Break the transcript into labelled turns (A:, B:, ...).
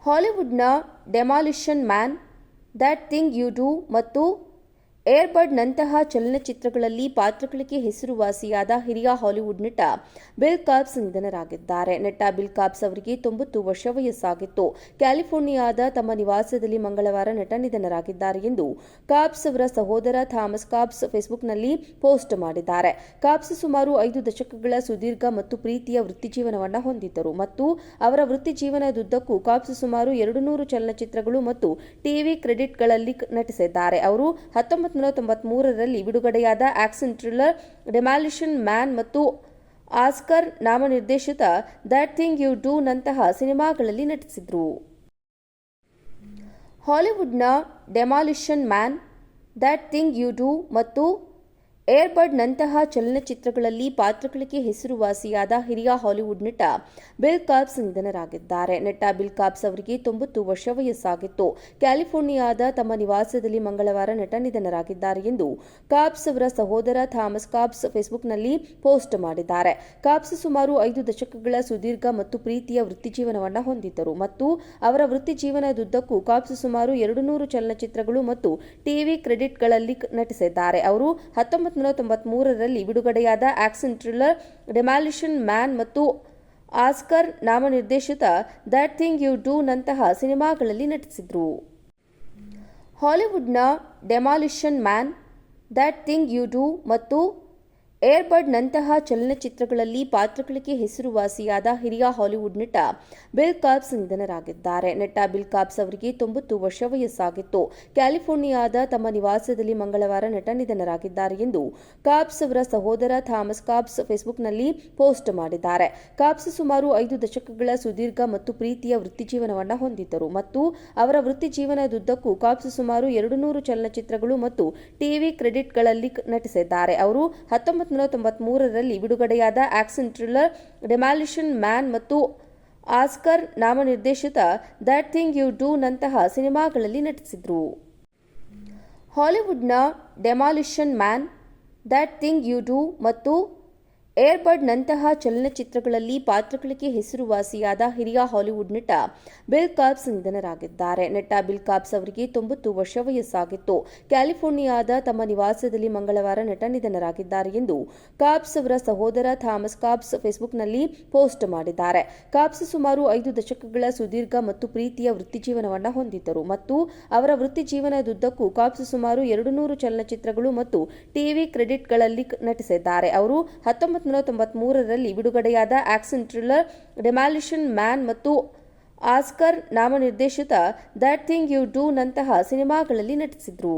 A: ಹಾಲಿವುಡ್ನ Demolition Man, That Thing You Do ಮತ್ತು ಏರ್ಬಡ್ನಂತಹ ಚಲನಚಿತ್ರಗಳಲ್ಲಿ ಪಾತ್ರಗಳಿಗೆ ಹೆಸರುವಾಸಿಯಾದ ಹಿರಿಯ ಹಾಲಿವುಡ್ ನಟ ಬಿಲ್ ಕಾಬ್ಸ್ ನಿಧನರಾಗಿದ್ದಾರೆ. ನಟ ಬಿಲ್ ಕಾಬ್ಸ್ ಅವರಿಗೆ 90 ವರ್ಷ ವಯಸ್ಸಾಗಿತ್ತು. ಕ್ಯಾಲಿಫೋರ್ನಿಯಾದ ತಮ್ಮ ನಿವಾಸದಲ್ಲಿ ಮಂಗಳವಾರ ನಟ ನಿಧನರಾಗಿದ್ದಾರೆ ಎಂದು ಕಾಬ್ಸ್ ಅವರ ಸಹೋದರ ಥಾಮಸ್ ಕಾಬ್ಸ್ ಫೇಸ್ಬುಕ್ನಲ್ಲಿ ಪೋಸ್ಟ್ ಮಾಡಿದ್ದಾರೆ. ಕಾಬ್ಸ್ ಸುಮಾರು 5 ದಶಕಗಳ ಸುದೀರ್ಘ ಮತ್ತು ಪ್ರೀತಿಯ ವೃತ್ತಿಜೀವನವನ್ನು ಹೊಂದಿದ್ದರು ಮತ್ತು ಅವರ ವೃತ್ತಿಜೀವನದುದ್ದಕ್ಕೂ ಕಾಬ್ಸ್ ಸುಮಾರು 200 ಚಲನಚಿತ್ರಗಳು ಮತ್ತು ಟಿವಿ ಕ್ರೆಡಿಟ್ಗಳಲ್ಲಿ ನಟಿಸಿದ್ದಾರೆ. ಅವರು 1993ರಲ್ಲಿ ಬಿಡುಗಡೆಯಾದ ಆಕ್ಷನ್ ಥ್ರಿಲ್ಲರ್ ಡೆಮಾಲಿಷನ್ ಮ್ಯಾನ್ ಮತ್ತು ಆಸ್ಕರ್ ನಾಮನಿರ್ದೇಶಿತ ದ್ಯಾಟ್ ಥಿಂಗ್ ಯು ಡೂ ನಂತಹ ಸಿನಿಮಾಗಳಲ್ಲಿ ನಟಿಸಿದರು. ಹಾಲಿವುಡ್ನ Demolition Man, That Thing You Do ಮತ್ತು ಏರ್ಬಡ್ನಂತಹ ಚಲನಚಿತ್ರಗಳಲ್ಲಿ ಪಾತ್ರಗಳಿಗೆ ಹೆಸರುವಾಸಿಯಾದ ಹಿರಿಯ ಹಾಲಿವುಡ್ ನಟ ಬಿಲ್ ಕಾಬ್ಸ್ ನಿಧನರಾಗಿದ್ದಾರೆ. ನಟ ಬಿಲ್ ಕಾಬ್ಸ್ ಅವರಿಗೆ 90 ವರ್ಷ ವಯಸ್ಸಾಗಿತ್ತು. ಕ್ಯಾಲಿಫೋರ್ನಿಯಾದ ತಮ್ಮ ನಿವಾಸದಲ್ಲಿ ಮಂಗಳವಾರ ನಟ ನಿಧನರಾಗಿದ್ದಾರೆ ಎಂದು ಕಾಬ್ಸ್ ಅವರ ಸಹೋದರ ಥಾಮಸ್ ಕಾಬ್ಸ್ ಫೇಸ್ಬುಕ್ನಲ್ಲಿ ಪೋಸ್ಟ್ ಮಾಡಿದ್ದಾರೆ. ಕಾಬ್ಸ್ ಸುಮಾರು 5 ದಶಕಗಳ ಸುದೀರ್ಘ ಮತ್ತು ಪ್ರೀತಿಯ ವೃತ್ತಿಜೀವನವನ್ನು ಹೊಂದಿದ್ದರು ಮತ್ತು ಅವರ ವೃತ್ತಿಜೀವನದುದ್ದಕ್ಕೂ ಕಾಬ್ಸ್ ಸುಮಾರು 200 ಚಲನಚಿತ್ರಗಳು ಮತ್ತು ಟಿವಿ ಕ್ರೆಡಿಟ್ಗಳಲ್ಲಿ ನಟಿಸಿದ್ದಾರೆ. ಅವರು 1993ರಲ್ಲಿ ಬಿಡುಗಡೆಯಾದ ಆಕ್ಷನ್ ಥ್ರಿಲ್ಲರ್ ಡೆಮಾಲಿಷನ್ ಮ್ಯಾನ್ ಮತ್ತು ಆಸ್ಕರ್ ನಾಮನಿರ್ದೇಶಿತ ದ್ಯಾಟ್ ಥಿಂಗ್ ಯು ಡೂ ನಂತಹ ಸಿನಿಮಾಗಳಲ್ಲಿ ನಟಿಸಿದರು. ಹಾಲಿವುಡ್ನ Demolition Man, That Thing You Do ಮತ್ತು ಏರ್ಬಡ್ನಂತಹ ಚಲನಚಿತ್ರಗಳಲ್ಲಿ ಪಾತ್ರಗಳಿಗೆ ಹೆಸರುವಾಸಿಯಾದ ಹಿರಿಯ ಹಾಲಿವುಡ್ ನಟ ಬಿಲ್ ಕಾಬ್ಸ್ ನಿಧನರಾಗಿದ್ದಾರೆ. ನಟ ಬಿಲ್ ಕಾಬ್ಸ್ ಅವರಿಗೆ 90 ವರ್ಷ ವಯಸ್ಸಾಗಿತ್ತು. ಕ್ಯಾಲಿಫೋರ್ನಿಯಾದ ತಮ್ಮ ನಿವಾಸದಲ್ಲಿ ಮಂಗಳವಾರ ನಟ ನಿಧನರಾಗಿದ್ದಾರೆ ಎಂದು ಕಾಬ್ಸ್ ಅವರ ಸಹೋದರ ಥಾಮಸ್ ಕಾಬ್ಸ್ ಫೇಸ್ಬುಕ್ನಲ್ಲಿ ಪೋಸ್ಟ್ ಮಾಡಿದ್ದಾರೆ. ಕಾಬ್ಸ್ ಸುಮಾರು 5 ದಶಕಗಳ ಸುದೀರ್ಘ ಮತ್ತು ಪ್ರೀತಿಯ ವೃತ್ತಿಜೀವನವನ್ನು ಹೊಂದಿದ್ದರು ಮತ್ತು ಅವರ ವೃತ್ತಿಜೀವನದುದ್ದಕ್ಕೂ ಕಾಬ್ಸ್ ಸುಮಾರು 200 ಚಲನಚಿತ್ರಗಳು ಮತ್ತು ಟಿವಿ ಕ್ರೆಡಿಟ್ಗಳಲ್ಲಿ ನಟಿಸಿದ್ದಾರೆ. ಅವರು 1993ರಲ್ಲಿ ಬಿಡುಗಡೆಯಾದ ಆಕ್ಷನ್ ಥ್ರಿಲ್ಲರ್ ಡೆಮಾಲಿಷನ್ ಮ್ಯಾನ್ ಮತ್ತು ಆಸ್ಕರ್ ನಾಮನಿರ್ದೇಶಿತ ದ್ಯಾಟ್ ಥಿಂಗ್ ಯು ಡೂ ನಂತಹ ಸಿನಿಮಾಗಳಲ್ಲಿ ನಟಿಸಿದರು. ಹಾಲಿವುಡ್ನ Demolition Man, That Thing You Do ಮತ್ತು ಏರ್ಬಡ್ನಂತಹ ಚಲನಚಿತ್ರಗಳಲ್ಲಿ ಪಾತ್ರಗಳಿಗೆ ಹೆಸರುವಾಸಿಯಾದ ಹಿರಿಯ ಹಾಲಿವುಡ್ ನಟ ಬಿಲ್ ಕಾಬ್ಸ್ ನಿಧನರಾಗಿದ್ದಾರೆ. ನಟ ಬಿಲ್ ಕಾಬ್ಸ್ ಅವರಿಗೆ 90 ವರ್ಷ ವಯಸ್ಸಾಗಿತ್ತು. ಕ್ಯಾಲಿಫೋರ್ನಿಯಾದ ತಮ್ಮ ನಿವಾಸದಲ್ಲಿ ಮಂಗಳವಾರ ನಟ ನಿಧನರಾಗಿದ್ದಾರೆ ಎಂದು ಕಾಬ್ಸ್ ಅವರ ಸಹೋದರ ಥಾಮಸ್ ಕಾಬ್ಸ್ ಫೇಸ್ಬುಕ್ನಲ್ಲಿ ಪೋಸ್ಟ್ ಮಾಡಿದ್ದಾರೆ. ಕಾಬ್ಸ್ ಸುಮಾರು 5 ದಶಕಗಳ ಸುದೀರ್ಘ ಮತ್ತು ಪ್ರೀತಿಯ ವೃತ್ತಿಜೀವನವನ್ನು ಹೊಂದಿದ್ದರು ಮತ್ತು ಅವರ ವೃತ್ತಿಜೀವನದುದ್ದಕ್ಕೂ ಕಾಬ್ಸ್ ಸುಮಾರು 200 ಚಲನಚಿತ್ರಗಳು ಮತ್ತು ಟಿವಿ ಕ್ರೆಡಿಟ್ಗಳಲ್ಲಿ ನಟಿಸಿದ್ದಾರೆ. ಅವರು 1993ರಲ್ಲಿ ಬಿಡುಗಡೆಯಾದ ಆಕ್ಷನ್ ಥ್ರಿಲ್ಲರ್ ಡೆಮಾಲಿಷನ್ ಮ್ಯಾನ್ ಮತ್ತು ಆಸ್ಕರ್ ನಾಮನಿರ್ದೇಶಿತ ದ್ಯಾಟ್ ಥಿಂಗ್ ಯು ಡೂ ನಂತಹ ಸಿನಿಮಾಗಳಲ್ಲಿ ನಟಿಸಿದರು.